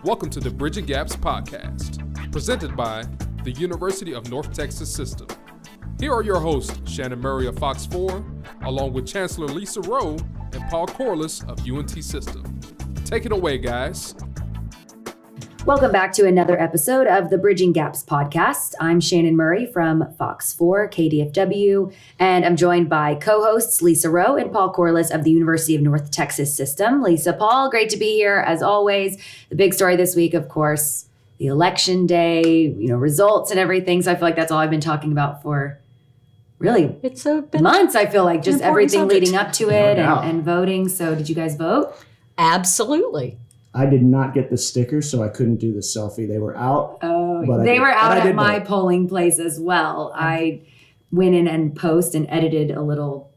Welcome to the Bridging Gaps podcast, presented by the University of North Texas System. Here are your hosts, Shannon Murray of Fox 4, along with Chancellor Lesa Roe and Paul Corliss of UNT System. Take it away, guys. Welcome back to another episode of the Bridging Gaps podcast. I'm Shannon Murray from Fox 4, KDFW, and I'm joined by co-hosts Lesa Roe and Paul Corliss of the University of North Texas System. Lesa, Paul, great to be here as always. The big story this week, of course, the election day, results and everything. So I feel like that's all I've been talking about for really been months. I feel like just everything leading up to it and voting. So did you guys vote? Absolutely. I did not get the stickers, so I couldn't do the selfie. They were out. Oh, they were out at my polling place as well. I went in and edited a little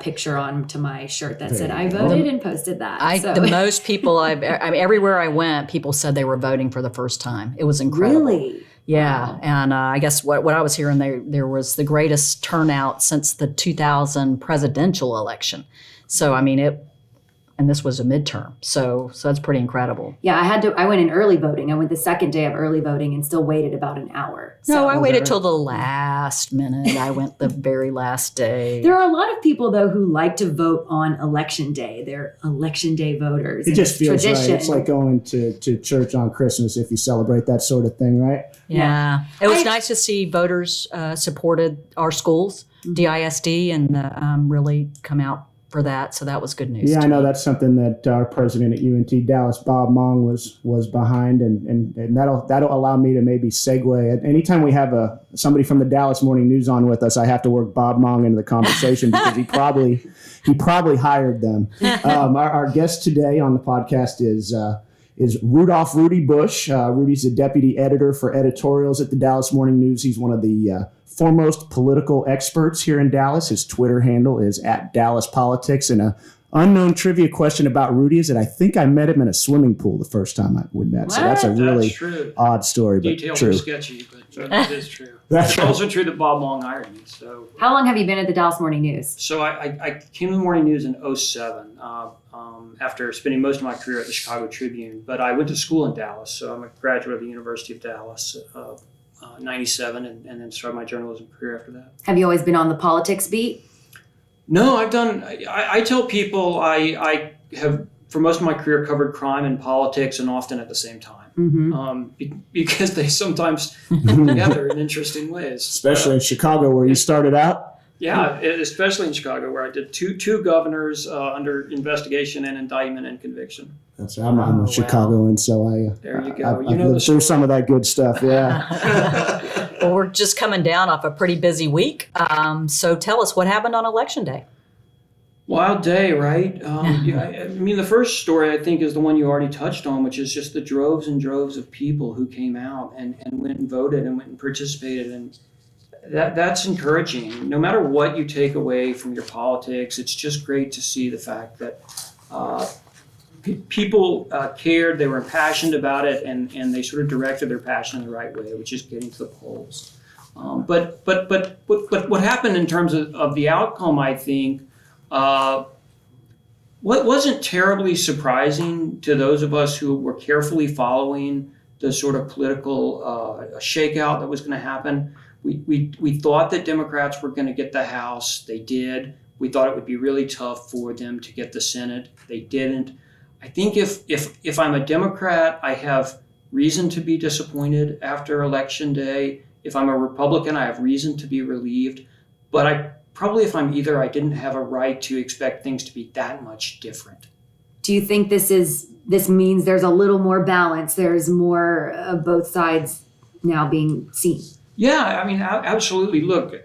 picture onto my shirt that said I voted and posted that. The most people everywhere I went, people said they were voting for the first time. It was incredible. Really? Yeah, wow. And I guess what I was hearing, there was the greatest turnout since the 2000 presidential election. So and this was a midterm, so that's pretty incredible. Yeah, I went in early voting. I went the second day of early voting and still waited about an hour. No, I waited till the last minute. I went the very last day. There are a lot of people, though, who like to vote on election day. They're election day voters. It just feels tradition. Right. It's like going to church on Christmas if you celebrate that sort of thing, right? Yeah. It was nice to see voters supported our schools, DISD, and really come out for that, so that was good news. Yeah, I know that's something that our president at UNT Dallas, Bob Mong, was behind, and that'll allow me to maybe segue. Anytime we have somebody from the Dallas Morning News on with us, I have to work Bob Mong into the conversation because he probably hired them. Our guest today on the podcast is Rudy Bush. Rudy's the deputy editor for editorials at the Dallas Morning News. He's one of the foremost political experts here in Dallas. His Twitter handle is @DallasPolitics. And an unknown trivia question about Rudy is that I think I met him in a swimming pool the first time we met. What? So that's a really odd story, but details true. Are sketchy, but it is true. It's also true that Bob Long hired me. So how long have you been at the Dallas Morning News? So I came to the Morning News in 2007 after spending most of my career at the Chicago Tribune. But I went to school in Dallas, so I'm a graduate of the University of Dallas. 97 and then started my journalism career after that. Have you always been on the politics beat? No, I tell people I have for most of my career covered crime and politics and often at the same time because they sometimes come together in interesting ways. Especially in Chicago where you started out? Yeah, especially in Chicago where I did two governors under investigation and indictment and conviction. I'm a Chicagoan, so there you go. I've lived through some of that good stuff. Yeah. Well, we're just coming down off a pretty busy week. So tell us what happened on Election Day. Wild day, right? The first story I think is the one you already touched on, which is just the droves and droves of people who came out and went and voted and went and participated, and that's encouraging. No matter what you take away from your politics, it's just great to see the fact that people cared, they were impassioned about it, and they sort of directed their passion in the right way, which is getting to the polls. But what happened in terms of the outcome, I think, what wasn't terribly surprising to those of us who were carefully following the sort of political shakeout that was going to happen. We thought that Democrats were going to get the House. They did. We thought it would be really tough for them to get the Senate. They didn't. I think if I'm a Democrat, I have reason to be disappointed after Election Day. If I'm a Republican, I have reason to be relieved. But if I'm either, I didn't have a right to expect things to be that much different. Do you think this means there's a little more balance? There's more of both sides now being seen? Yeah, absolutely. Look,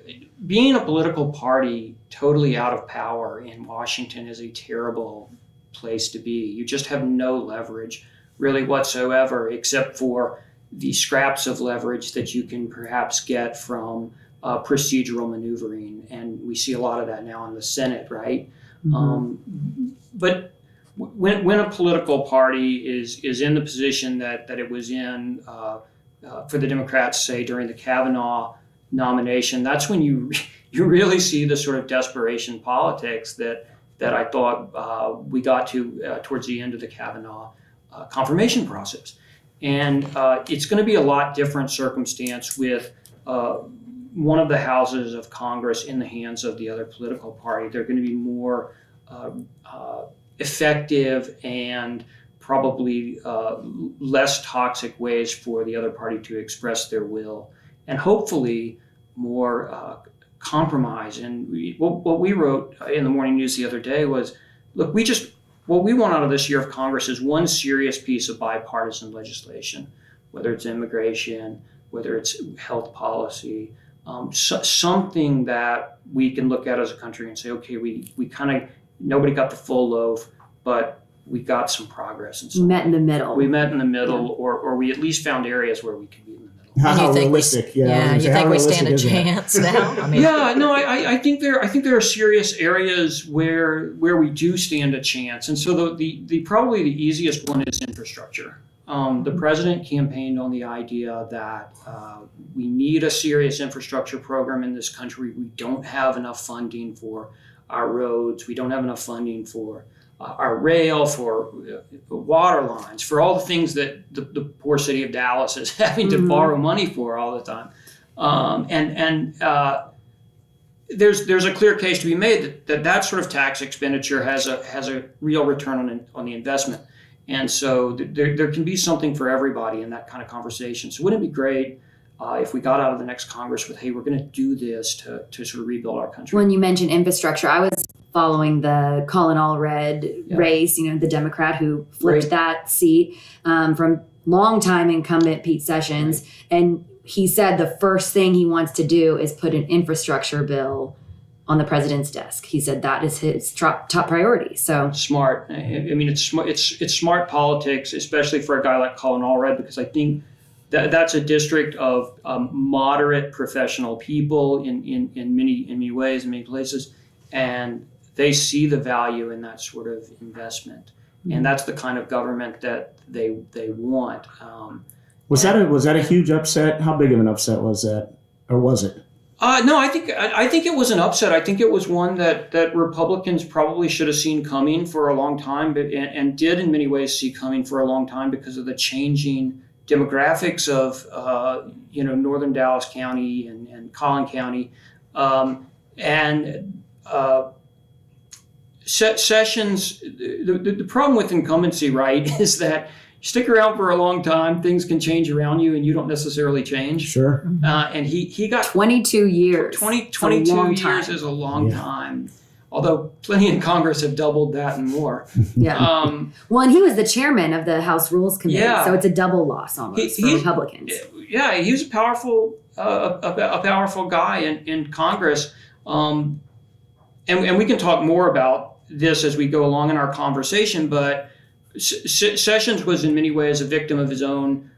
being a political party totally out of power in Washington is a terrible place to be. You just have no leverage really whatsoever, except for the scraps of leverage that you can perhaps get from procedural maneuvering. And we see a lot of that now in the Senate, right? Mm-hmm. But when a political party is in the position that it was in for the Democrats, say, during the Kavanaugh nomination, that's when you really see the sort of desperation politics that I thought we got to towards the end of the Kavanaugh confirmation process. And it's going to be a lot different circumstance with one of the houses of Congress in the hands of the other political party. They're going to be more effective and probably less toxic ways for the other party to express their will, and hopefully more compromise. And what we wrote in the Morning News the other day was, look, what we want out of this year of Congress is one serious piece of bipartisan legislation, whether it's immigration, whether it's health policy, something that we can look at as a country and say, okay, we kind of, nobody got the full loaf, but we got some progress. And We met in the middle. We met in the middle, or we at least found areas where we could be in the middle. How you think realistic? you think we stand a chance now? I mean, I think there are serious areas where we do stand a chance, and so the probably the easiest one is infrastructure. The president campaigned on the idea that we need a serious infrastructure program in this country. We don't have enough funding for our roads. We don't have enough funding for our rail, for water lines, for all the things that the poor city of Dallas is having to borrow money for all the time. There's a clear case to be made that sort of tax expenditure has a real return on the investment. And so there can be something for everybody in that kind of conversation. So wouldn't it be great if we got out of the next Congress with, hey, we're going to do this to sort of rebuild our country? When you mentioned infrastructure, I was following the Colin Allred race, the Democrat who flipped that seat from longtime incumbent Pete Sessions. Right. And he said the first thing he wants to do is put an infrastructure bill on the president's desk. He said that is his top priority. So smart. I mean, it's smart politics, especially for a guy like Colin Allred, because I think that's a district of moderate professional people in many ways, in many places, and they see the value in that sort of investment, and that's the kind of government that they want. Was that a huge upset? How big of an upset was that, or was it? No, I think it was an upset. I think it was one that Republicans probably should have seen coming for a long time, and did in many ways see coming for a long time because of the changing demographics of northern Dallas County and Collin County, Sessions. The problem with incumbency, right, is that you stick around for a long time, things can change around you, and you don't necessarily change. Sure. And he got 22 years. 22 years is a long time. Although plenty in Congress have doubled that and more. Yeah. And he was the chairman of the House Rules Committee, so it's a double loss almost for Republicans. Yeah, he was a powerful guy in Congress, and we can talk more about this as we go along in our conversation. But Sessions was in many ways a victim of his own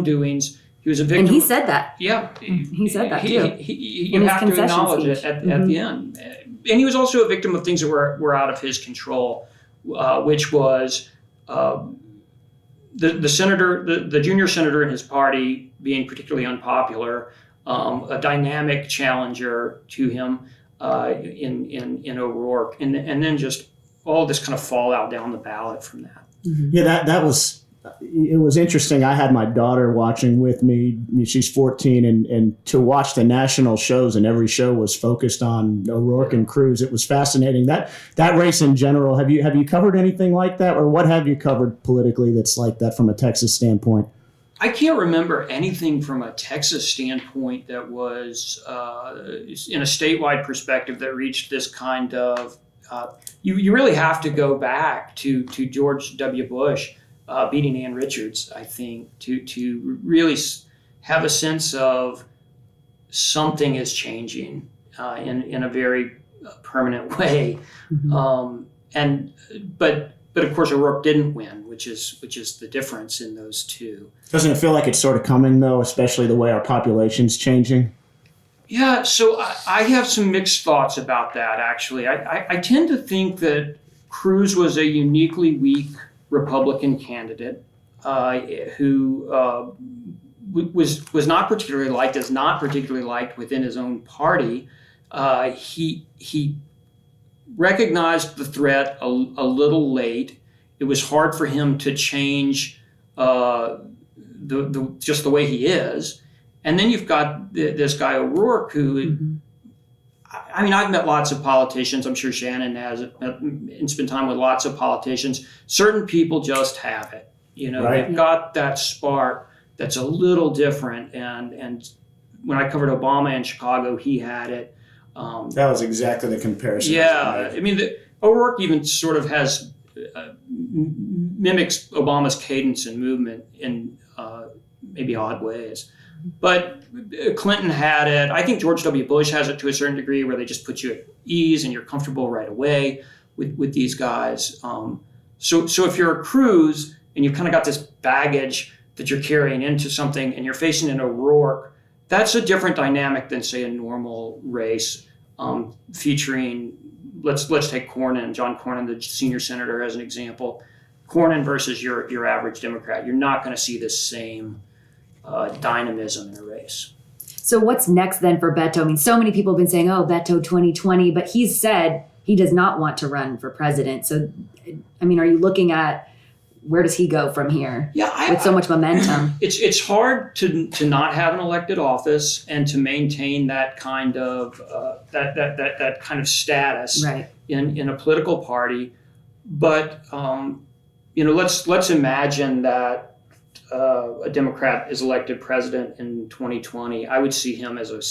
doings. He was a victim. And he said that. Yeah. He said that too. You have to acknowledge it at the end. And he was also a victim of things that were out of his control, which was the senator, the junior senator in his party being particularly unpopular, a dynamic challenger to him in O'Rourke, and then just all this kind of fallout down the ballot from that. Yeah, it was interesting. I had my daughter watching with me. She's 14, and to watch the national shows, and every show was focused on O'Rourke and Cruz. It was fascinating. That race in general. Have you covered anything like that, or what have you covered politically that's like that from a Texas standpoint? I can't remember anything from a Texas standpoint that was in a statewide perspective that reached this kind of. You really have to go back to George W. Bush. Beating Ann Richards, I think, to really have a sense of something is changing in a very permanent way. But of course O'Rourke didn't win, which is the difference in those two. Doesn't it feel like it's sort of coming though, especially the way our population's changing? Yeah, so I have some mixed thoughts about that, actually. I tend to think that Cruz was a uniquely weak Republican candidate who was not particularly liked, is not particularly liked within his own party. He recognized the threat a little late. It was hard for him to change just the way he is. And then you've got this guy O'Rourke who, I mean, I've met lots of politicians. I'm sure Shannon has, and spent time with lots of politicians. Certain people just have it. You know, they've got that spark that's a little different. And when I covered Obama in Chicago, he had it. That was exactly the comparison. Yeah, I mean, O'Rourke even sort of mimics Obama's cadence and movement in maybe odd ways. But Clinton had it. I think George W. Bush has it to a certain degree, where they just put you at ease and you're comfortable right away with these guys. So if you're a Cruz and you've kind of got this baggage that you're carrying into something and you're facing an O'Rourke, that's a different dynamic than, say, a normal race featuring, let's take John Cornyn, the senior senator, as an example. Cornyn versus your average Democrat. You're not going to see the same dynamism in a race. So what's next then for Beto? I mean, so many people have been saying, oh, Beto 2020, but he's said he does not want to run for president. So, I mean, are you looking at where does he go from here with so much momentum? It's hard to not have an elected office and to maintain that kind of that kind of status in a political party. But let's imagine that a Democrat is elected president in 2020. I would see him as a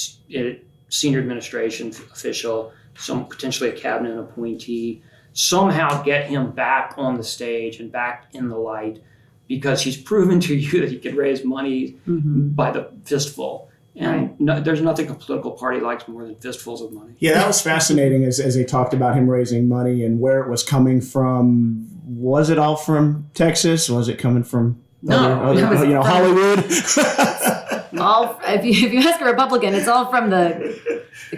senior administration official, potentially a cabinet appointee. Somehow get him back on the stage and back in the light, because he's proven to you that he can raise money by the fistful. And there's nothing a political party likes more than fistfuls of money. Yeah, that was fascinating as they talked about him raising money and where it was coming from. Was it all from Texas? Was it coming from Hollywood? If you ask a Republican, it's all from the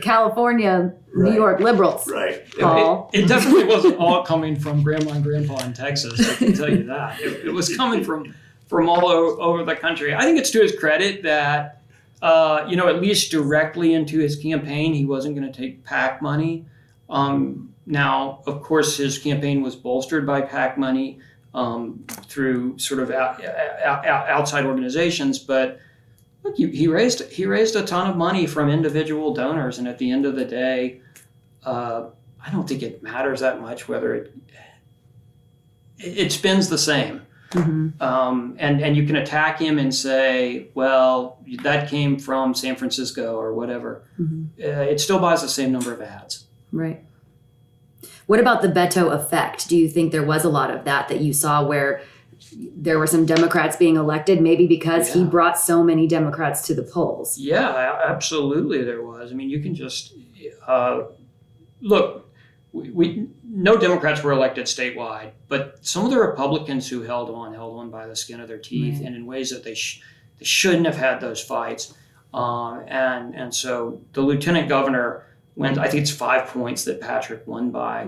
California, New York liberals. Right. It definitely wasn't all coming from grandma and grandpa in Texas, I can tell you that. It was coming from all over the country. I think it's to his credit that, at least directly into his campaign, he wasn't going to take PAC money. Now, of course, his campaign was bolstered by PAC money through sort of outside organizations, but look, he raised a ton of money from individual donors, and at the end of the day, I don't think it matters that much whether it spends the same. And you can attack him and say, well, that came from San Francisco or whatever. It still buys the same number of ads. Right. What about the Beto effect? Do you think there was a lot of that you saw where there were some Democrats being elected, maybe because he brought so many Democrats to the polls? Yeah, absolutely there was. I mean, you can just look, no Democrats were elected statewide, but some of the Republicans who held on by the skin of their teeth, and in ways that they shouldn't have had those fights. And so the lieutenant governor went, I think it's 5 points that Patrick won by,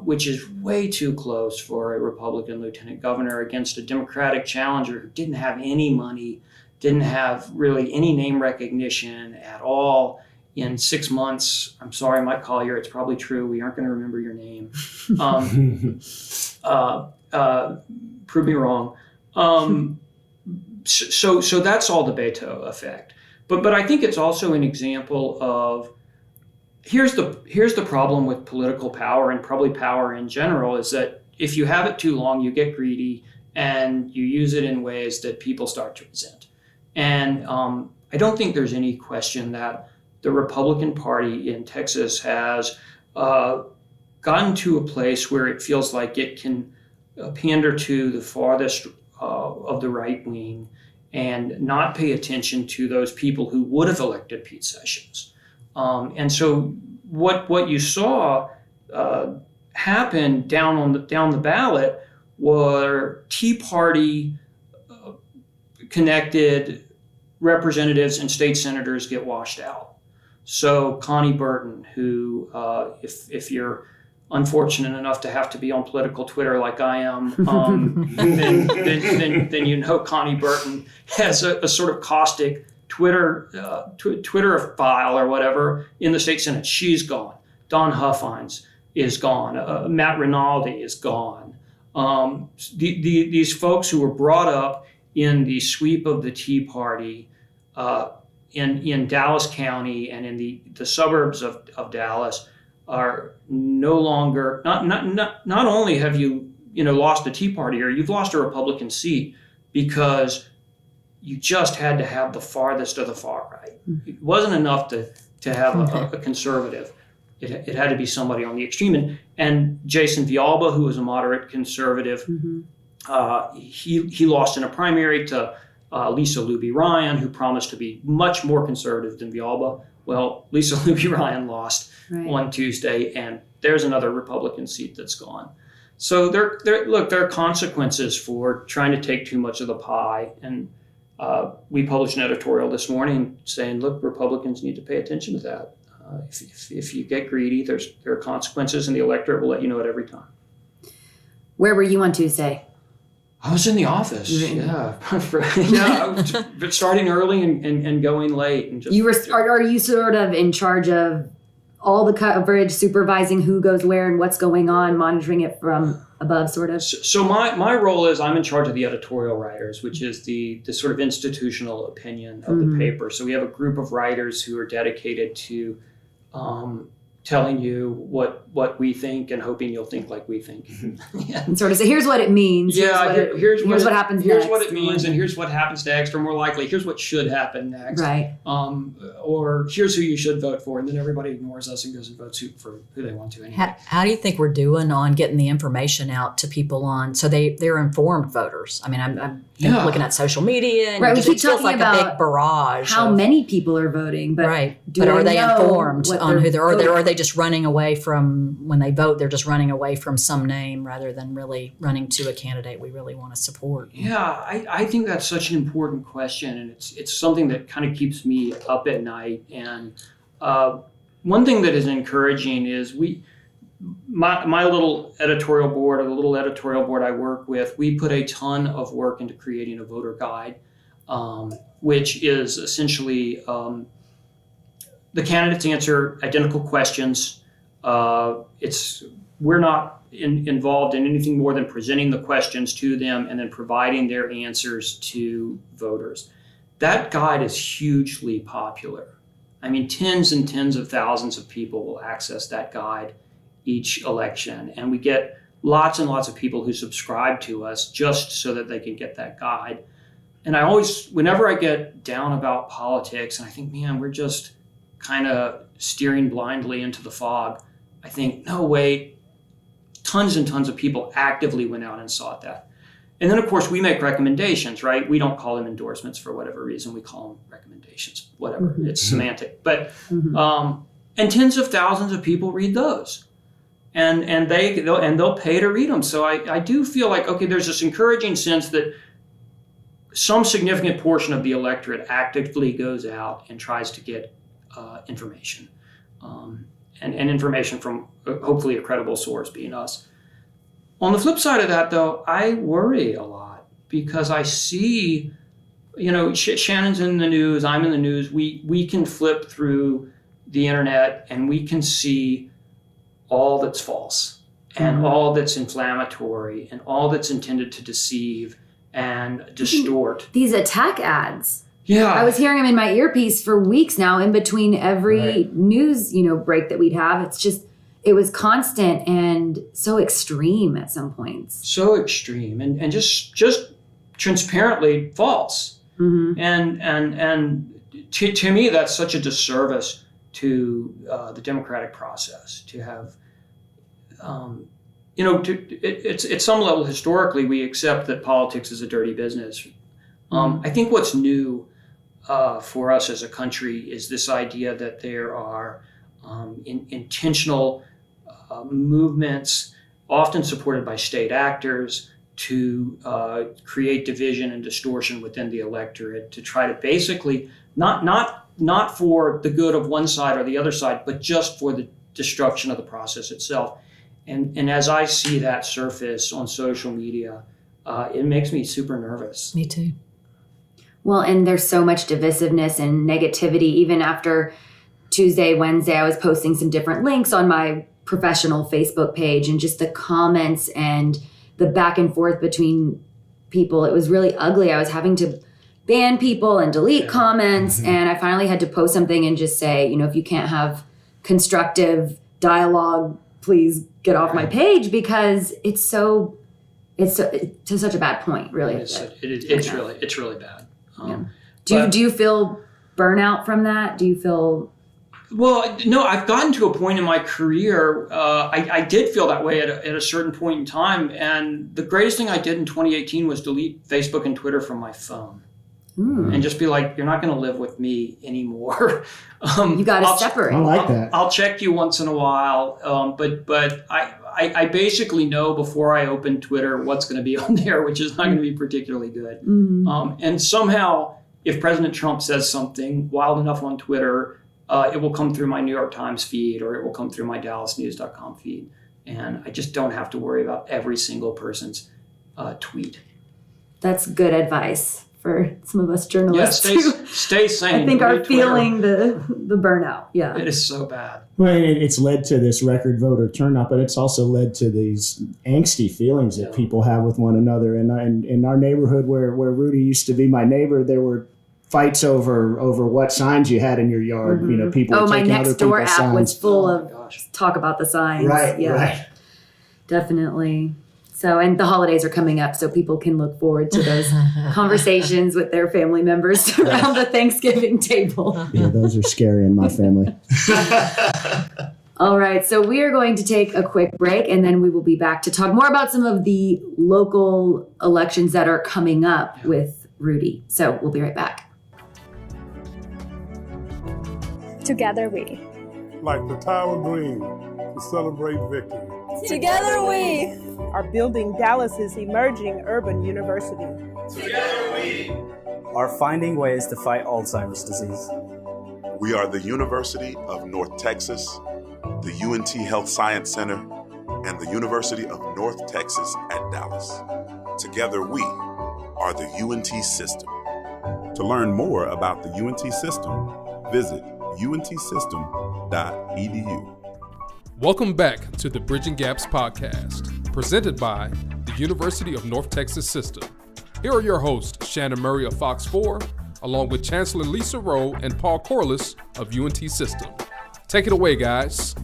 which is way too close for a Republican lieutenant governor against a Democratic challenger who didn't have any money, didn't have really any name recognition at all. In 6 months, I'm sorry, Mike Collier, it's probably true. We aren't going to remember your name. Prove me wrong. So that's all the Beto effect. But I think it's also an example of here's the problem with political power and probably power in general, is that if you have it too long, you get greedy and you use it in ways that people start to resent. And I don't think there's any question that the Republican Party in Texas has gotten to a place where it feels like it can pander to the farthest of the right wing and not pay attention to those people who would have elected Pete Sessions. And so what you saw happen down the ballot were Tea Party connected representatives and state senators get washed out. So Connie Burton, who, if you're unfortunate enough to have to be on political Twitter like I am, then you know Connie Burton has a sort of caustic Twitter file or whatever in the state Senate. She's gone. Don Huffines is gone. Matt Rinaldi is gone. These folks who were brought up in the sweep of the Tea Party in Dallas County and in the suburbs of Dallas are no longer, not only have you lost the Tea Party here, you've lost a Republican seat because you just had to have the farthest of the far right. It wasn't enough to have a conservative. It had to be somebody on the extreme. And Jason Villalba, who was a moderate conservative, he lost in a primary to Lesa Roe, who promised to be much more conservative than Villalba. Well, Lesa Roe lost on Tuesday, and there's another Republican seat that's gone. So there are consequences for trying to take too much of the pie. And we published an editorial this morning saying, look, Republicans need to pay attention to that. If you get greedy, there are consequences, and the electorate will let you know it every time. Where were you on Tuesday? I was in the office. Yeah, I was starting early and going late. And just are you sort of in charge of all the coverage, supervising who goes where and what's going on, monitoring it from above, sort of? So my role is I'm in charge of the editorial writers, which is the sort of institutional opinion of the paper. So we have a group of writers who are dedicated to telling you what we think and hoping you'll think like we think. And sort of say, here's what it means. Here's what happens next. Here's what it means, and here's what happens next, or more likely, here's what should happen next. Right. Or here's who you should vote for, and then everybody ignores us and goes and votes for who they want to anyway. How do you think we're doing on getting the information out to people so they're informed voters? I mean, I'm looking at social media, and we keep it feels talking like about a big barrage. How many people are voting, but but are they informed on who or are they just running away from when they vote? They're just running away from some name rather than really running to a candidate we really want to support. Yeah, I think that's such an important question, and it's something that kind of keeps me up at night. And one thing that is encouraging is my little editorial board, or the little editorial board I work with, we put a ton of work into creating a voter guide, which is essentially the candidates answer identical questions. We're not involved in anything more than presenting the questions to them and then providing their answers to voters. That guide is hugely popular. I mean, tens and tens of thousands of people will access that guide each election, and we get lots and lots of people who subscribe to us just so that they can get that guide. And whenever I get down about politics and I think, man, we're just kind of steering blindly into the fog, I think, no, wait, tons and tons of people actively went out and sought that. And then, of course, we make recommendations, right? We don't call them endorsements for whatever reason. We call them recommendations, whatever. It's semantic. But and tens of thousands of people read those. And they'll pay to read them. So I do feel like, okay, there's this encouraging sense that some significant portion of the electorate actively goes out and tries to get information, and information from hopefully a credible source, being us. On the flip side of that, though, I worry a lot because I see, Shannon's in the news, I'm in the news. We can flip through the internet and we can see all that's false and all that's inflammatory and all that's intended to deceive and distort. These attack ads. Yeah. I was hearing them in my earpiece for weeks now, in between every news, break that we'd have. It was constant and so extreme at some points. So extreme and just transparently false. And to me, that's such a disservice to the democratic process to have, at some level, historically, we accept that politics is a dirty business. I think what's new for us as a country is this idea that there are intentional movements, often supported by state actors, to create division and distortion within the electorate, to try to basically not for the good of one side or the other side, but just for the destruction of the process itself. And as I see that surface on social media, it makes me super nervous. Me too. Well, and there's so much divisiveness and negativity. Even after Tuesday, Wednesday, I was posting some different links on my professional Facebook page, and just the comments and the back and forth between people, it was really ugly. I was having to ban people and delete comments. And I finally had to post something and just say, if you can't have constructive dialogue, please get off my page, because it's to such a bad point, really. It's really bad. Do you feel burnout from that? Do you feel... Well, no, I've gotten to a point in my career, I did feel that way at a certain point in time. And the greatest thing I did in 2018 was delete Facebook and Twitter from my phone. And just be like, you're not going to live with me anymore. You got to separate. I like that. I'll check you once in a while. But I basically know before I open Twitter what's going to be on there, which is not going to be particularly good. And somehow, if President Trump says something wild enough on Twitter, it will come through my New York Times feed, or it will come through my DallasNews.com feed. And I just don't have to worry about every single person's tweet. That's good advice for some of us journalists. Stay sane. I think are feeling the burnout. Yeah. It is so bad. Well, it's led to this record voter turnout, but it's also led to these angsty feelings that people have with one another. And in our neighborhood where Rudy used to be my neighbor, there were fights over what signs you had in your yard. People were my taking next other door people's app signs. was full of talk about the signs. Right. Definitely. So, and the holidays are coming up, so people can look forward to those conversations with their family members around the Thanksgiving table. Yeah, those are scary in my family. All right, so we are going to take a quick break, and then we will be back to talk more about some of the local elections that are coming up with Rudy. So we'll be right back. Together we. Like the Tower Green to celebrate victory. Together we are building Dallas's emerging urban university. Together we are finding ways to fight Alzheimer's disease. We are the University of North Texas, the UNT Health Science Center, and the University of North Texas at Dallas. Together we are the UNT system. To learn more about the UNT system, visit untsystem.edu. Welcome back to the Bridging Gaps podcast, presented by the University of North Texas System. Here are your hosts, Shannon Murray of Fox 4, along with Chancellor Lesa Roe and Paul Corliss of UNT System. Take it away, guys.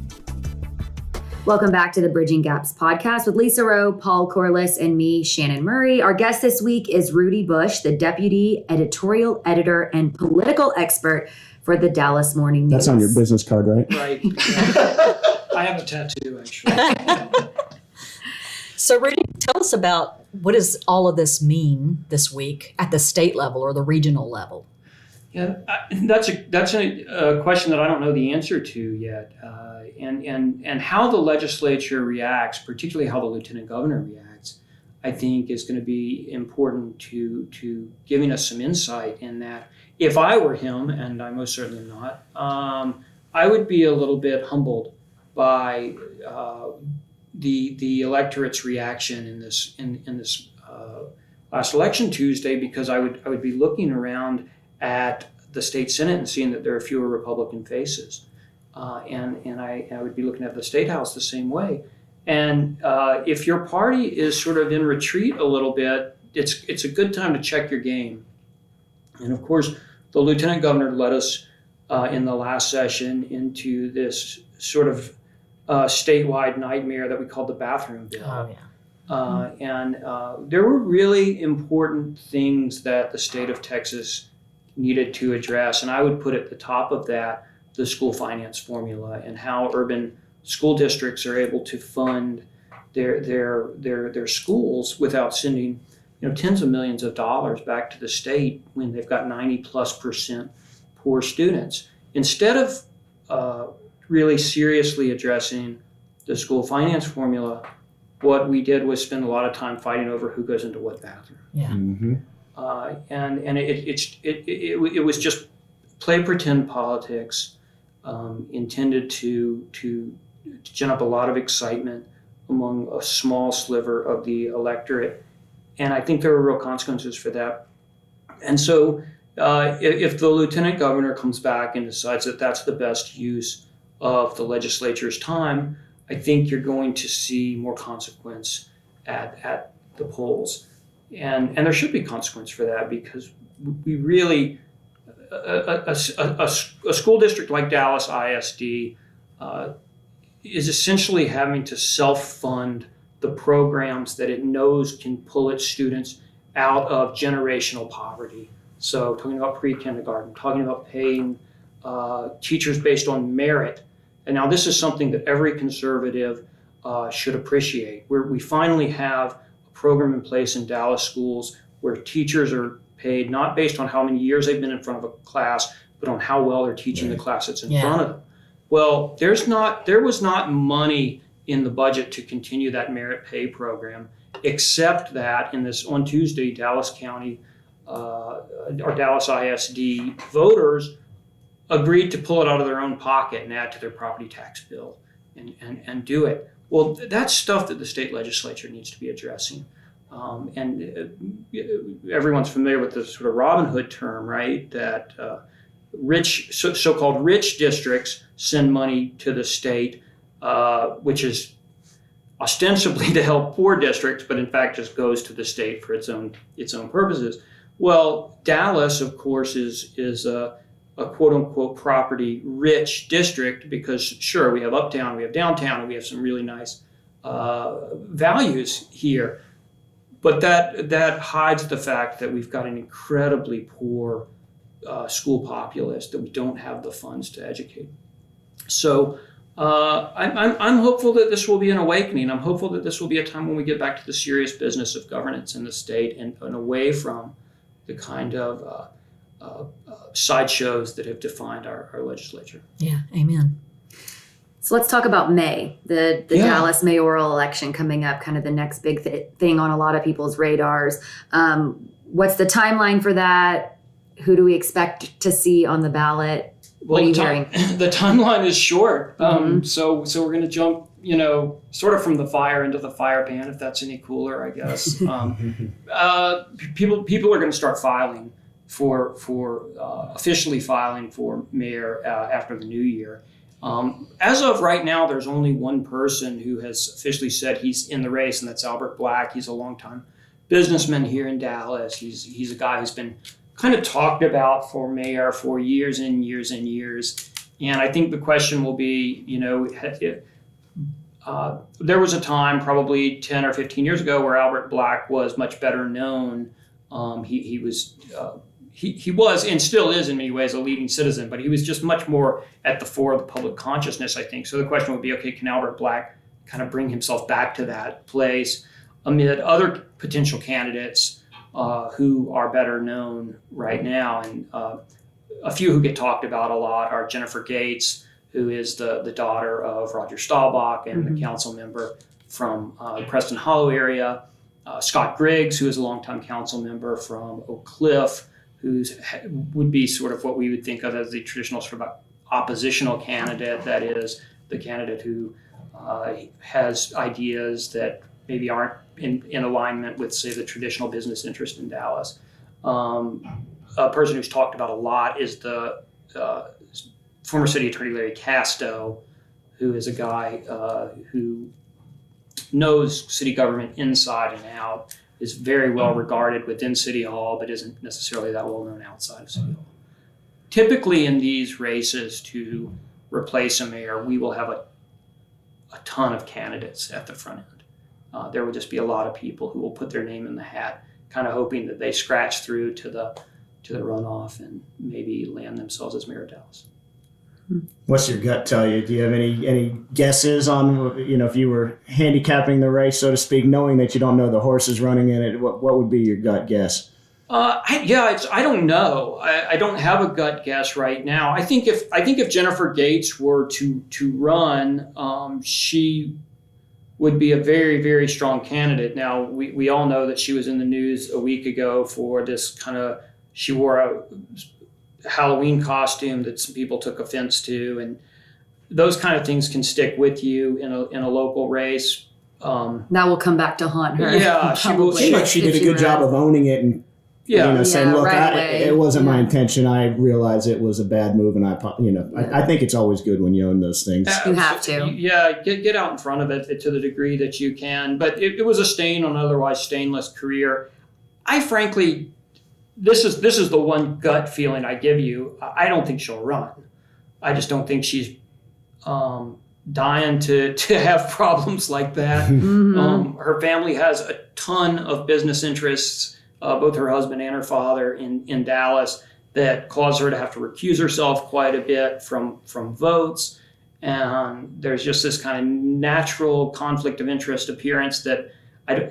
Welcome back to the Bridging Gaps podcast with Lesa Roe, Paul Corliss, and me, Shannon Murray. Our guest this week is Rudy Bush, the deputy editorial editor and political expert for the Dallas Morning News. That's on your business card, right? Right. I have a tattoo, actually. So, Rudy, tell us about what does all of this mean this week at the state level or the regional level? Yeah, that's a question that I don't know the answer to yet, and how the legislature reacts, particularly how the lieutenant governor reacts, I think is going to be important to giving us some insight in that. If I were him, and I most certainly am not, I would be a little bit humbled by the electorate's reaction in this last election Tuesday, because I would be looking around at the state Senate and seeing that there are fewer Republican faces, and I would be looking at the state house the same way. And if your party is sort of in retreat a little bit, it's a good time to check your game. And of course, the lieutenant governor led us in the last session into this sort of statewide nightmare that we called the bathroom bill. Oh, yeah. And there were really important things that the state of Texas needed to address. And I would put at the top of that the school finance formula and how urban school districts are able to fund their schools without sending tens of millions of dollars back to the state when they've got 90+% poor students. Instead of really seriously addressing the school finance formula, what we did was spend a lot of time fighting over who goes into what bathroom. Yeah. Mm-hmm. And it was just play pretend politics intended to gin up a lot of excitement among a small sliver of the electorate. And I think there are real consequences for that. And so if the lieutenant governor comes back and decides that that's the best use of the legislature's time, I think you're going to see more consequence at the polls. And there should be consequence for that, because we really, a school district like Dallas ISD is essentially having to self-fund the programs that it knows can pull its students out of generational poverty. So talking about pre-kindergarten, talking about paying teachers based on merit. And now this is something that every conservative should appreciate, where we finally have a program in place in Dallas schools where teachers are paid not based on how many years they've been in front of a class, but on how well they're teaching the class that's in front of them. Well, there was not money in the budget to continue that merit pay program, except that on Tuesday, Dallas County or Dallas ISD voters agreed to pull it out of their own pocket and add to their property tax bill and do it. Well, that's stuff that the state legislature needs to be addressing. Everyone's familiar with the sort of Robin Hood term, right? That so-called rich districts send money to the state, which is ostensibly to help poor districts, but in fact just goes to the state for its own purposes. Well, Dallas, of course, is a quote-unquote property-rich district because, sure, we have uptown, we have downtown, and we have some really nice values here. But that hides the fact that we've got an incredibly poor school populace, that we don't have the funds to educate. So I'm hopeful that this will be an awakening. I'm hopeful that this will be a time when we get back to the serious business of governance in the state and away from the kind of sideshows that have defined our legislature. Yeah, amen. So let's talk about May, the Dallas mayoral election coming up, kind of the next big thing on a lot of people's radars. What's the timeline for that? Who do we expect to see on the ballot? What are you hearing? The timeline is short. So we're going to jump, sort of from the fire into the fire pan, if that's any cooler, I guess. People are going to start filing for officially filing for mayor after the new year. As of right now, there's only one person who has officially said he's in the race, and that's Albert Black. He's a longtime businessman here in Dallas. He's a guy who's been kind of talked about for mayor for years and years and years. And I think the question will be, there was a time probably 10 or 15 years ago where Albert Black was much better known. He was and still is in many ways a leading citizen, but he was just much more at the fore of the public consciousness, I think. So the question would be, okay, can Albert Black kind of bring himself back to that place amid other potential candidates who are better known right now? And a few who get talked about a lot are Jennifer Gates, who is the daughter of Roger Staubach and the council member from the Preston Hollow area, Scott Griggs, who is a longtime council member from Oak Cliff, who would be sort of what we would think of as the traditional sort of oppositional candidate, that is, the candidate who has ideas that maybe aren't in alignment with, say, the traditional business interest in Dallas. A person who's talked about a lot is the former city attorney Larry Casto, who is a guy who knows city government inside and out, is very well regarded within City Hall, but isn't necessarily that well known outside of City Hall. Typically in these races to replace a mayor, we will have a ton of candidates at the front end. There will just be a lot of people who will put their name in the hat, kind of hoping that they scratch through to the runoff and maybe land themselves as mayor of Dallas. What's your gut tell you? Do you have any guesses on, if you were handicapping the race, so to speak, knowing that you don't know the horses running in it, what would be your gut guess? I don't know. I don't have a gut guess right now. I think if Jennifer Gates were to run, she would be a very, very strong candidate. Now, we all know that she was in the news a week ago for this she wore a Halloween costume that some people took offense to, and those kind of things can stick with you in a local race. That will come back to haunt her. Yeah, she did a good job of owning it and Yeah. saying, look, right away. it wasn't my intention. I realized it was a bad move, and I think it's always good when you own those things. You have to. Yeah, get out in front of it to the degree that you can. But it was a stain on an otherwise stainless career. I frankly, this is the one gut feeling I give you. I don't think she'll run. I just don't think she's dying to have problems like that. Her family has a ton of business interests, both her husband and her father in Dallas, that cause her to have to recuse herself quite a bit from votes. And there's just this kind of natural conflict of interest appearance that I've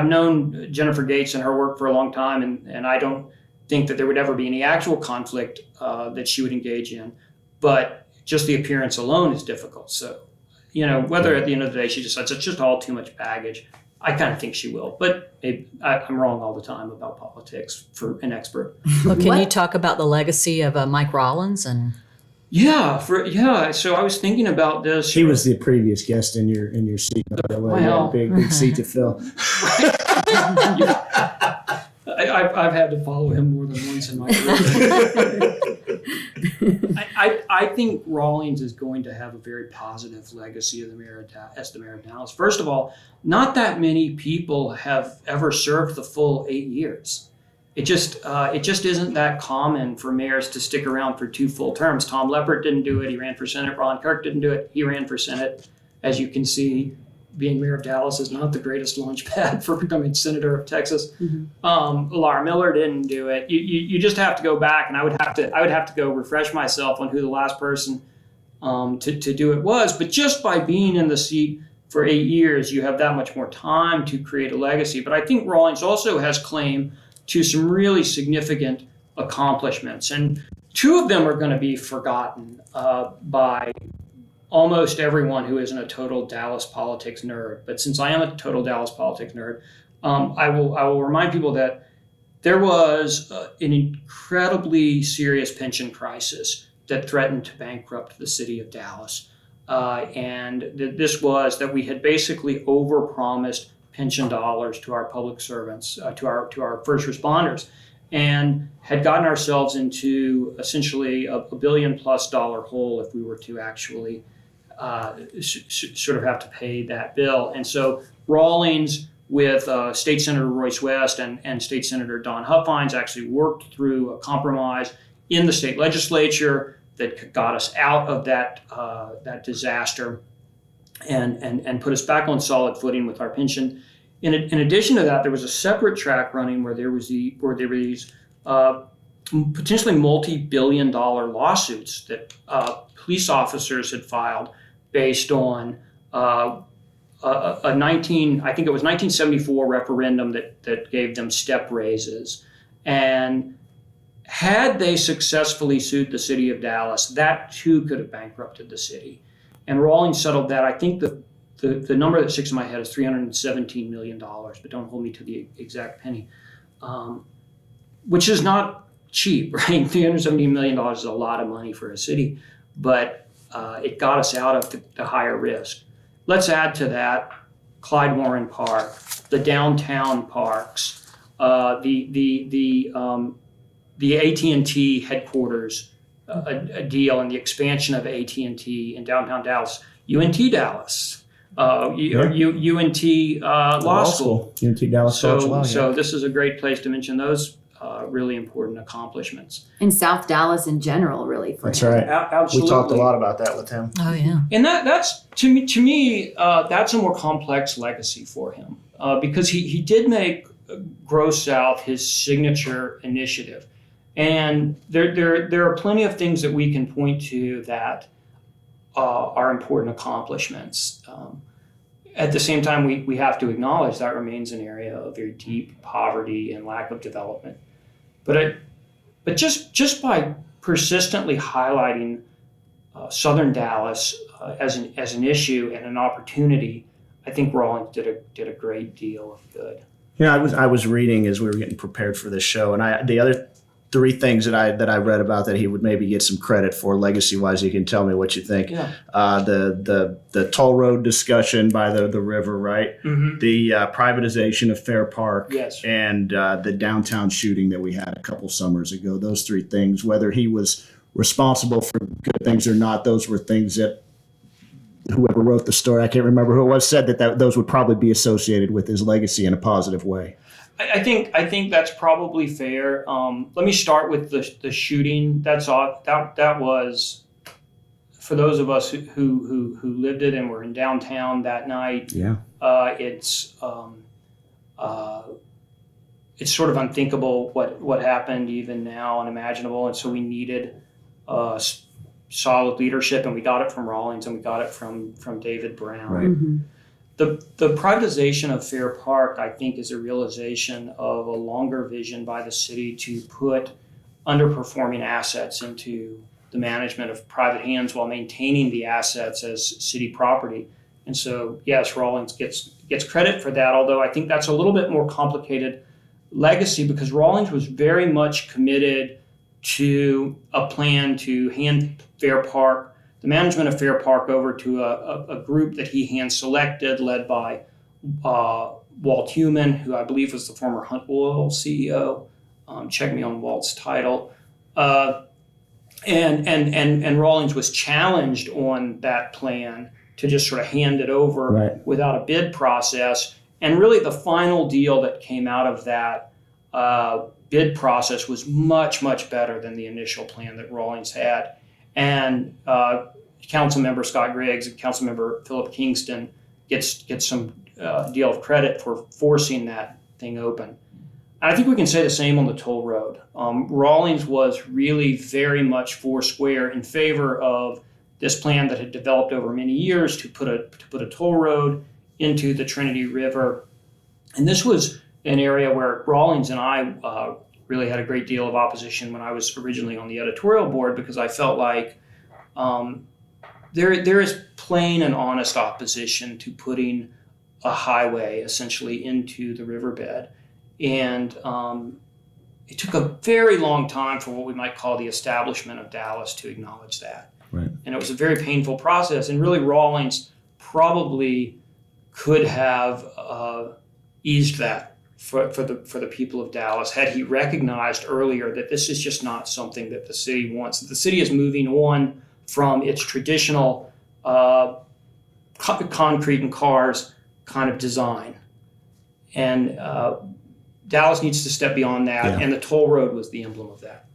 known Jennifer Gates and her work for a long time, and I don't think that there would ever be any actual conflict that she would engage in. But just the appearance alone is difficult. So, whether at the end of the day she decides it's just all too much baggage, I kind of think she will. But I'm wrong all the time about politics for an expert. Well, can you talk about the legacy of Mike Rollins and? Yeah. So I was thinking about this. He was the previous guest in your seat. By the way, big seat to fill. I've had to follow him more than once in my career. I think Rawlings is going to have a very positive legacy as the mayor of Dallas. First of all, not that many people have ever served the full 8 years. It just isn't that common for mayors to stick around for 2 full terms. Tom Leppert didn't do it. He ran for Senate. Ron Kirk didn't do it. He ran for Senate. As you can see, being mayor of Dallas is not the greatest launch pad for becoming senator of Texas. Laura Miller didn't do it. You just have to go back, and I would have to go refresh myself on who the last person to do it was. But just by being in the seat for 8 years, you have that much more time to create a legacy. But I think Rawlings also has claim to some really significant accomplishments, and 2 of them are going to be forgotten by almost everyone who isn't a total Dallas politics nerd. But since I am a total Dallas politics nerd, I will remind people that there was an incredibly serious pension crisis that threatened to bankrupt the city of Dallas. And this was that we had basically overpromised pension dollars to our public servants, to our first responders, and had gotten ourselves into essentially a $1 billion+ hole if we were to actually sort of have to pay that bill. And so Rawlings, with State Senator Royce West and State Senator Don Huffines, actually worked through a compromise in the state legislature that got us out of that disaster and put us back on solid footing with our pension. In addition to that, there was a separate track running where there were these potentially multi-billion-dollar lawsuits that police officers had filed based on I think it was 1974 referendum that gave them step raises. And had they successfully sued the city of Dallas, that too could have bankrupted the city. And Rawlings settled that. I think the number that sticks in my head is $317 million, but don't hold me to the exact penny, which is not cheap, right? $317 million is a lot of money for a city, but it got us out of the higher risk. Let's add to that Clyde Warren Park, the downtown parks, the AT&T headquarters a deal, and the expansion of AT&T in downtown Dallas, UNT Dallas, UNT Law School. UNT Dallas College of Law. So this is a great place to mention those really important accomplishments. In South Dallas in general, really. That's right. Absolutely. We talked a lot about that with him. Oh yeah. And that's to me that's a more complex legacy for him because he did make Grow South his signature initiative, and there are plenty of things that we can point to that are important accomplishments. At the same time, we have to acknowledge that remains an area of very deep poverty and lack of development. But just by persistently highlighting Southern Dallas as an issue and an opportunity, I think Rawlings did a great deal of good. I was reading as we were getting prepared for this show, and the other three things that I read about that he would maybe get some credit for legacy wise. You can tell me what you think. Yeah. The toll road discussion by the river, right? Mm-hmm. The privatization of Fair Park, Yes. and the downtown shooting that we had a couple summers ago. Those three things, whether he was responsible for good things or not, those were things that whoever wrote the story, I can't remember who it was, said that those would probably be associated with his legacy in a positive way. I think that's probably fair. Let me start with the shooting. That was, for those of us who lived it and were in downtown that night. Yeah. It's sort of unthinkable what happened even now, unimaginable, and so we needed solid leadership, and we got it from Rawlings, and we got it from David Brown. Right. Mm-hmm. The privatization of Fair Park, I think, is a realization of a longer vision by the city to put underperforming assets into the management of private hands while maintaining the assets as city property. And so, yes, Rawlings gets credit for that, although I think that's a little bit more complicated legacy because Rawlings was very much committed to a plan to hand Fair Park, the management of Fair Park, over to a group that he hand-selected, led by Walt Heumann, who I believe was the former Hunt Oil CEO. Check me on Walt's title. And Rawlings was challenged on that plan to just sort of hand it over without a bid process. And really the final deal that came out of that bid process was much, much better than the initial plan that Rawlings had. And Councilmember Scott Griggs and Councilmember Philip Kingston gets some deal of credit for forcing that thing open. And I think we can say the same on the toll road. Rawlings was really very much foursquare in favor of this plan that had developed over many years to put a toll road into the Trinity River. And this was an area where Rawlings and I really had a great deal of opposition when I was originally on the editorial board, because I felt like there is plain and honest opposition to putting a highway essentially into the riverbed. And it took a very long time for what we might call the establishment of Dallas to acknowledge that. Right. And it was a very painful process. And really Rawlings probably could have eased that for the people of Dallas had he recognized earlier that this is just not something that the city wants. The city is moving on from its traditional concrete and cars kind of design. And Dallas needs to step beyond that, and the toll road was the emblem of that.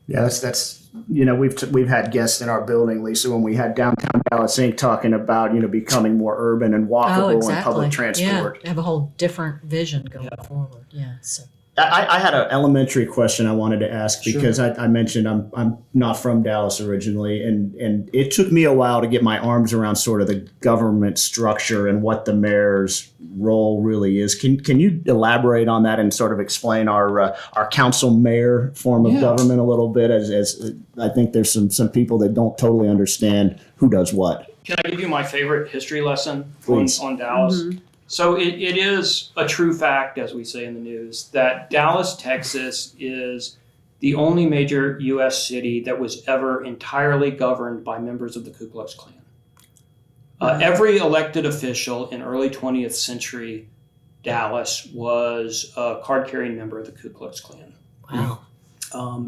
Yeah, that's we've had guests in our building, Lisa, when we had Downtown Dallas Inc. talking about becoming more urban and walkable and public transport. Yeah, they have a whole different vision going forward. Yeah, so. I had an elementary question I wanted to ask because I mentioned I'm not from Dallas originally, and it took me a while to get my arms around sort of the government structure and what the mayor's role really is. Can you elaborate on that and sort of explain our council mayor form of government a little bit? As I think there's some people that don't totally understand who does what. Can I give you my favorite history lesson on Dallas? Mm-hmm. So it is a true fact, as we say in the news, that Dallas, Texas is the only major U.S. city that was ever entirely governed by members of the Ku Klux Klan. Every elected official in early 20th century Dallas was a card-carrying member of the Ku Klux Klan. Wow.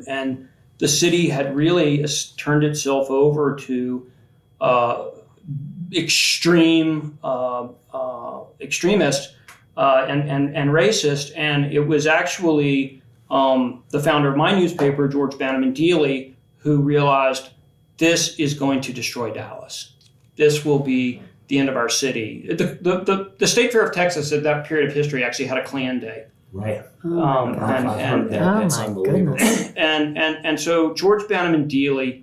And the city had really turned itself over to extreme extremist and racist, and it was actually the founder of my newspaper, George Bannerman Dealey, who realized this is going to destroy Dallas. This will be the end of our city. The State Fair of Texas at that period of history actually had a Klan Day. Right. That's unbelievable. And so George Bannerman Dealey.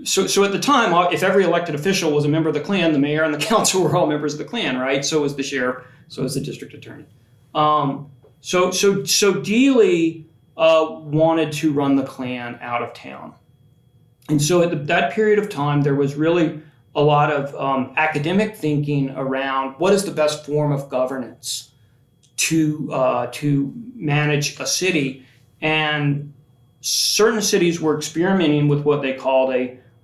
So at the time, if every elected official was a member of the Klan, the mayor and the council were all members of the Klan, right? So was the sheriff, so was the district attorney. So Dealey wanted to run the Klan out of town. And so at that period of time, there was really a lot of academic thinking around what is the best form of governance to manage a city. And certain cities were experimenting with what they called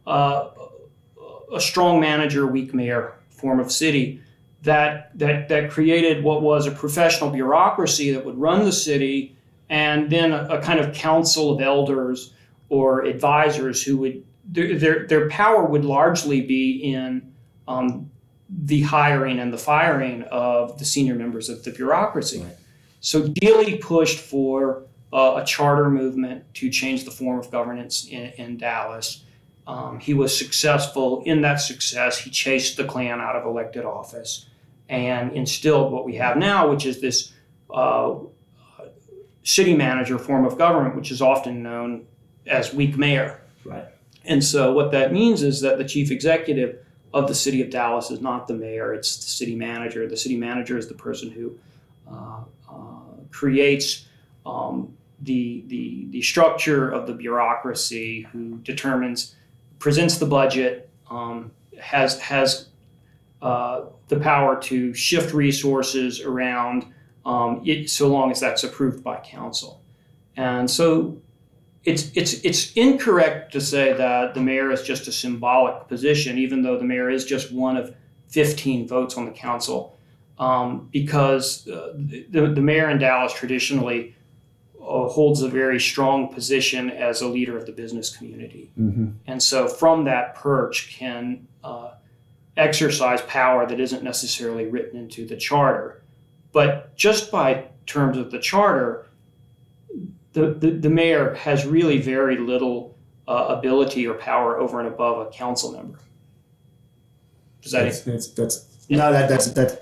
a strong manager, weak mayor form of city that created what was a professional bureaucracy that would run the city, and then a kind of council of elders or advisors who would their power would largely be in the hiring and the firing of the senior members of the bureaucracy. Right. So Dealey pushed for a charter movement to change the form of governance in Dallas. He was successful. In that success, he chased the Klan out of elected office and instilled what we have now, which is this city manager form of government, which is often known as weak mayor. Right. And so what that means is that the chief executive of the city of Dallas is not the mayor, it's the city manager. The city manager is the person who creates the structure of the bureaucracy, who presents the budget, has the power to shift resources around so long as that's approved by council. And so it's incorrect to say that the mayor is just a symbolic position, even though the mayor is just one of 15 votes on the council, because the mayor in Dallas traditionally holds a very strong position as a leader of the business community. Mm-hmm. And so from that perch can exercise power that isn't necessarily written into the charter. But just by terms of the charter, the mayor has really very little ability or power over and above a council member. Does that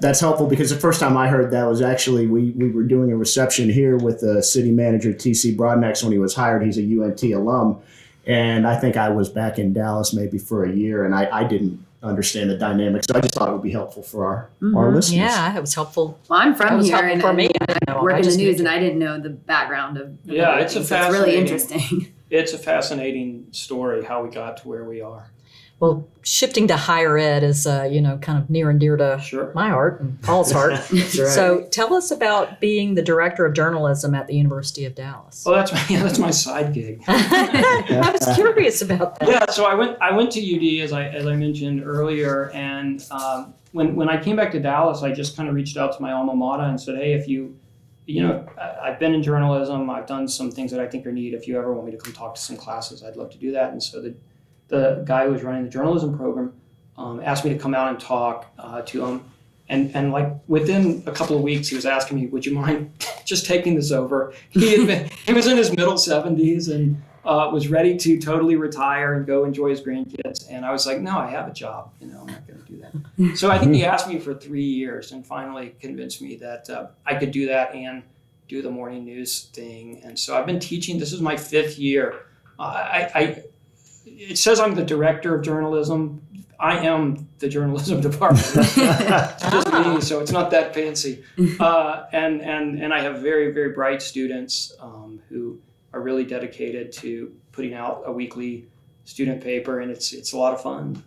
that's helpful, because the first time I heard that was actually we were doing a reception here with the city manager, T.C. Broadnax, when he was hired. He's a UNT alum, and I think I was back in Dallas maybe for a year, and I didn't understand the dynamics, so I just thought it would be helpful for our listeners. Yeah, it was helpful. Well, I'm from here, and for me. I work in the news, and I didn't know the background of. It's really interesting. It's a fascinating story how we got to where we are. Well, shifting to higher ed is, kind of near and dear to my heart and Paul's heart. Right. So tell us about being the director of journalism at the University of Dallas. Well, that's my side gig. I was curious about that. Yeah, so I went to UD as I mentioned earlier, and when I came back to Dallas, I just kind of reached out to my alma mater and said, hey, if I've been in journalism, I've done some things that I think are neat. If you ever want me to come talk to some classes, I'd love to do that. And so the guy who was running the journalism program asked me to come out and talk to him. And like within a couple of weeks, he was asking me, would you mind just taking this over? He was in his middle 70s and was ready to totally retire and go enjoy his grandkids. And I was like, no, I have a job. I'm not going to do that. So I think he asked me for 3 years and finally convinced me that I could do that and do the morning news thing. And so I've been teaching. This is my 5th year. It says I'm the director of journalism. I am the journalism department. It's just me, so it's not that fancy. And I have very, very bright students who are really dedicated to putting out a weekly student paper, and it's a lot of fun.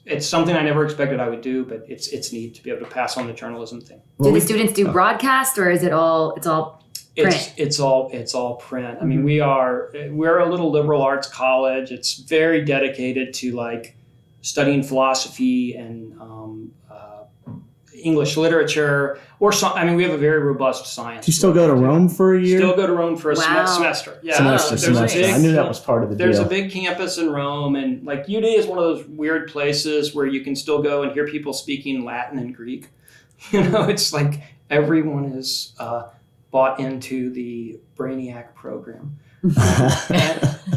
It's something I never expected I would do, but it's neat to be able to pass on the journalism thing. Do the students do broadcast, or is it all? It's all print? It's all print. I mean, we're a little liberal arts college. It's very dedicated to like studying philosophy and English literature, or some. I mean, we have a very robust science. Do you still go to Rome for a year? Still go to Rome for a semester. Yeah, semester. I knew that was part of the deal. There's a big campus in Rome, and like UD is one of those weird places where you can still go and hear people speaking Latin and Greek. It's like everyone is bought into the Brainiac program.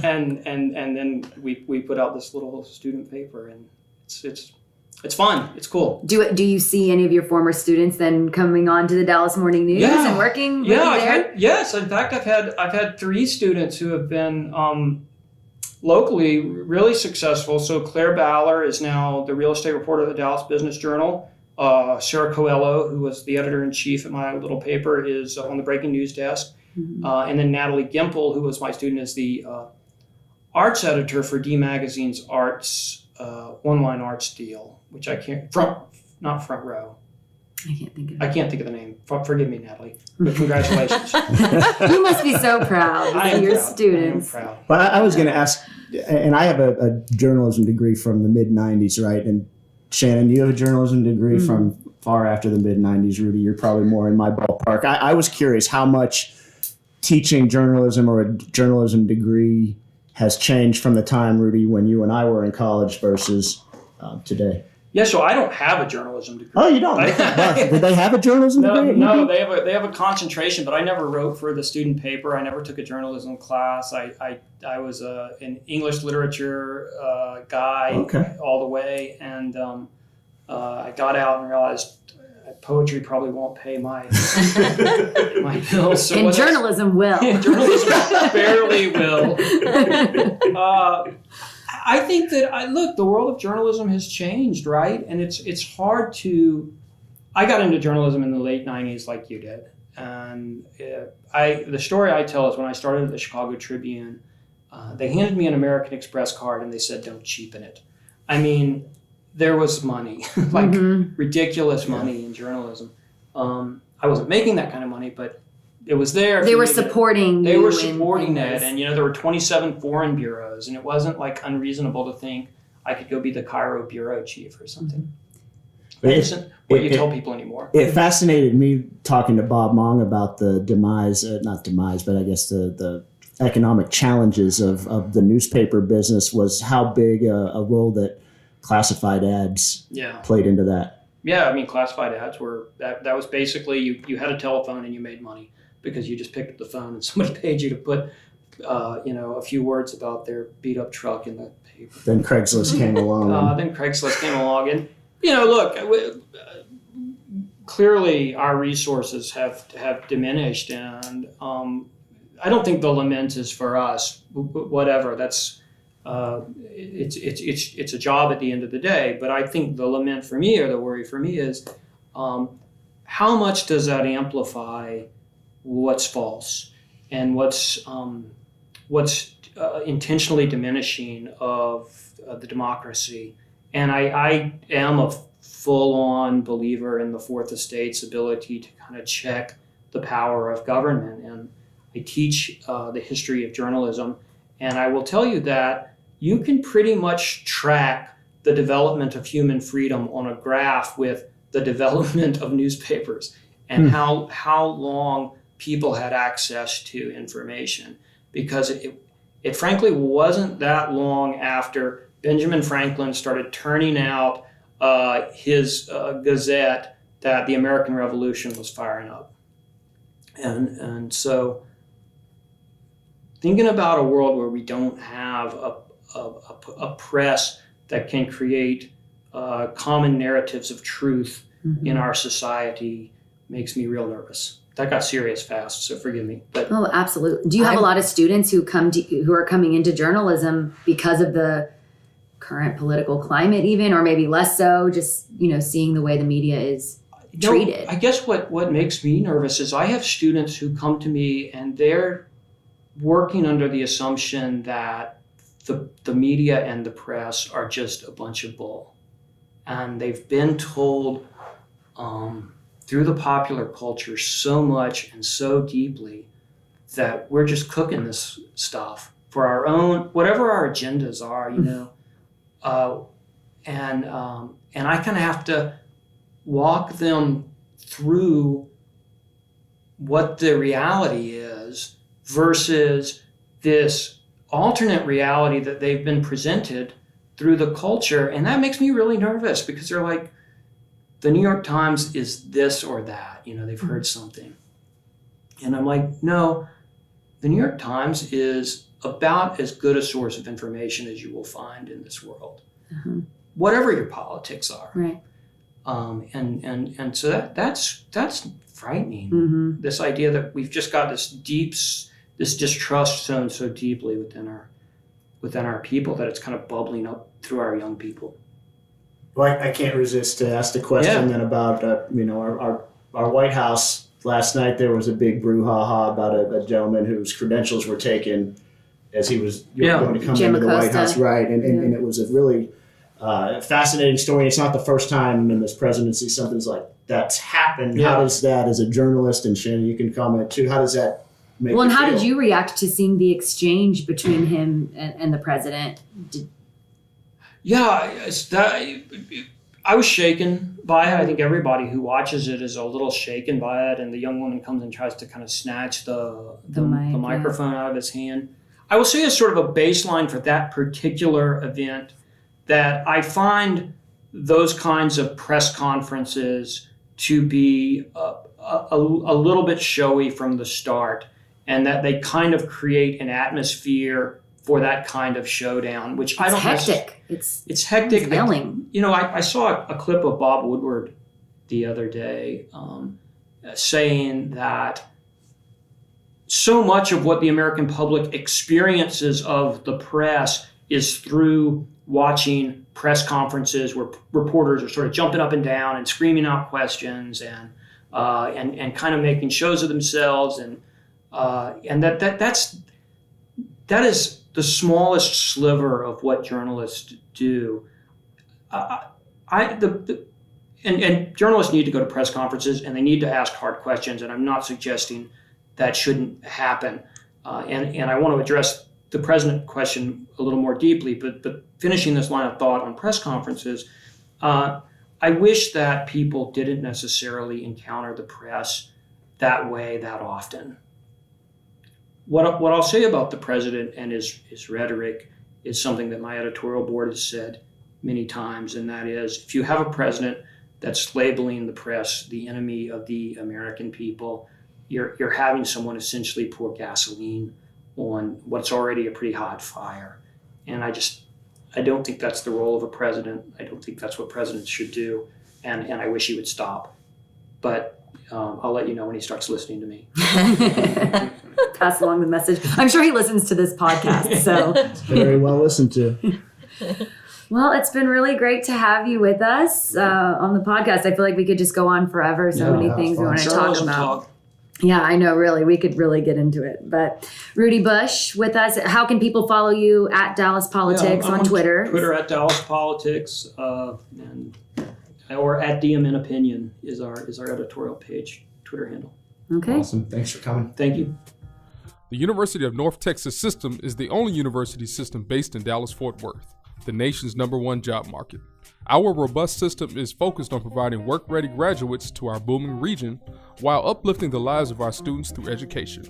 And then we put out this little student paper, and it's fun. It's cool. Do you see any of your former students then coming on to the Dallas Morning News and working? Yes. In fact, I've had 3 students who have been locally really successful. So Claire Baller is now the real estate reporter of the Dallas Business Journal. Sarah Coelho, who was the editor-in-chief at my little paper, is on the breaking news desk. Mm-hmm. And then Natalie Gimple, who was my student, is the arts editor for D Magazine's arts online arts deal, which I can't not front row. I can't think of the name. Forgive me, Natalie. But congratulations. You must be so proud to see your students. I am proud. Well, I was going to ask, and I have a journalism degree from the mid-'90s, right? And Shannon, you have a journalism degree from far after the mid-'90s. Rudy, you're probably more in my ballpark. I was curious how much teaching journalism or a journalism degree has changed from the time, Rudy, when you and I were in college versus today. Yeah, so I don't have a journalism degree. Oh, you don't? Did they have a journalism degree? No, they have a concentration, but I never wrote for the student paper. I never took a journalism class. I was an English literature guy all the way, and I got out and realized poetry probably won't pay my my bills. So and journalism will. Journalism barely will. I think that look, the world of journalism has changed, right? And it's hard to. I got into journalism in the late '90s, like you did, and the story I tell is when I started at the Chicago Tribune, they handed me an American Express card and they said, "Don't cheapen it." I mean, there was money, like ridiculous money in journalism. I wasn't making that kind of money, but it was there. They were supporting. They were supporting it, and there were 27 foreign bureaus, and it wasn't like unreasonable to think I could go be the Cairo bureau chief or something. That isn't what you tell people anymore. It fascinated me talking to Bob Mong about the not demise, but I guess the economic challenges of the newspaper business was how big a role that classified ads played into that. Yeah, I mean, classified ads were, that was basically, you had a telephone and you made money because you just picked up the phone and somebody paid you to put, a few words about their beat up truck in the paper. Then Craigslist came along. And, look, clearly our resources have diminished, and I don't think the lament is for us, whatever, that's, it's a job at the end of the day. But I think the lament for me, or the worry for me, is how much does that amplify what's false and what's intentionally diminishing of the democracy. And I am a full-on believer in the Fourth Estate's ability to kind of check the power of government. And I teach the history of journalism, and I will tell you that you can pretty much track the development of human freedom on a graph with the development of newspapers and how long people had access to information. Because it frankly wasn't that long after Benjamin Franklin started turning out his Gazette that the American Revolution was firing up. And so thinking about a world where we don't have a press that can create common narratives of truth in our society makes me real nervous. That got serious fast, so forgive me. But oh, absolutely. Do you have a lot of students who are coming into journalism because of the current political climate, even, or maybe less so, just seeing the way the media is treated? I guess what makes me nervous is I have students who come to me and they're working under the assumption that the media and the press are just a bunch of bull. And they've been told through the popular culture so much and so deeply that we're just cooking this stuff for our own, whatever our agendas are, and I kind of have to walk them through what the reality is versus this alternate reality that they've been presented through the culture. And that makes me really nervous because they're like, the New York Times is this or that, they've heard something. And I'm like, no, the New York Times is about as good a source of information as you will find in this world, whatever your politics are. Right. And so that's frightening. This idea that we've just got this distrust sown so deeply within our people that it's kind of bubbling up through our young people. Well, I can't resist to ask the question then about our White House. Last night there was a big brouhaha about a gentleman whose credentials were taken as he was going to come into the White House, right? And it was a really Fascinating story. It's not the first time in this presidency something's like that's happened. Yeah. How does that, as a journalist, and Shannon, you can comment too, how does that make you Well, and how feel? did you react to seeing the exchange between him and the president? I was shaken by it. I think everybody who watches it is a little shaken by it. And the young woman comes and tries to kind of snatch the microphone out of his hand. I will say as sort of a baseline for that particular event that I find those kinds of press conferences to be a little bit showy from the start, and that they kind of create an atmosphere for that kind of showdown, which I don't. Hectic. It's hectic. It's yelling. I saw a clip of Bob Woodward the other day saying that so much of what the American public experiences of the press is through watching press conferences where reporters are sort of jumping up and down and screaming out questions and kind of making shows of themselves, and that is the smallest sliver of what journalists do. And journalists need to go to press conferences and they need to ask hard questions, and I'm not suggesting that shouldn't happen. And I want to address the president question a little more deeply, but finishing this line of thought on press conferences, I wish that people didn't necessarily encounter the press that way that often. What I'll say about the president and his rhetoric is something that my editorial board has said many times, and that is, if you have a president that's labeling the press the enemy of the American people, you're having someone essentially pour gasoline on what's already a pretty hot fire. And I don't think that's the role of a president. I don't think that's what presidents should do, and I wish he would stop. But I'll let you know when he starts listening to me. Pass along the message. I'm sure he listens to this podcast, so. Very well listened to. Well, it's been really great to have you with us on the podcast. I feel like we could just go on forever. So many things we want to talk about. Yeah, I know, really. We could really get into it. But Rudy Bush with us. How can people follow you at Dallas Politics on Twitter? Twitter at Dallas Politics, or at DMN Opinion is our editorial page, Twitter handle. Okay. Awesome. Thanks for coming. Thank you. The University of North Texas system is the only university system based in Dallas-Fort Worth, the nation's #1 job market. Our robust system is focused on providing work-ready graduates to our booming region while uplifting the lives of our students through education.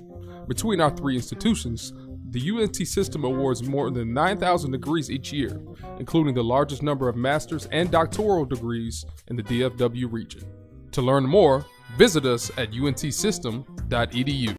Between our 3 institutions, the UNT system awards more than 9,000 degrees each year, including the largest number of master's and doctoral degrees in the DFW region. To learn more, visit us at untsystem.edu.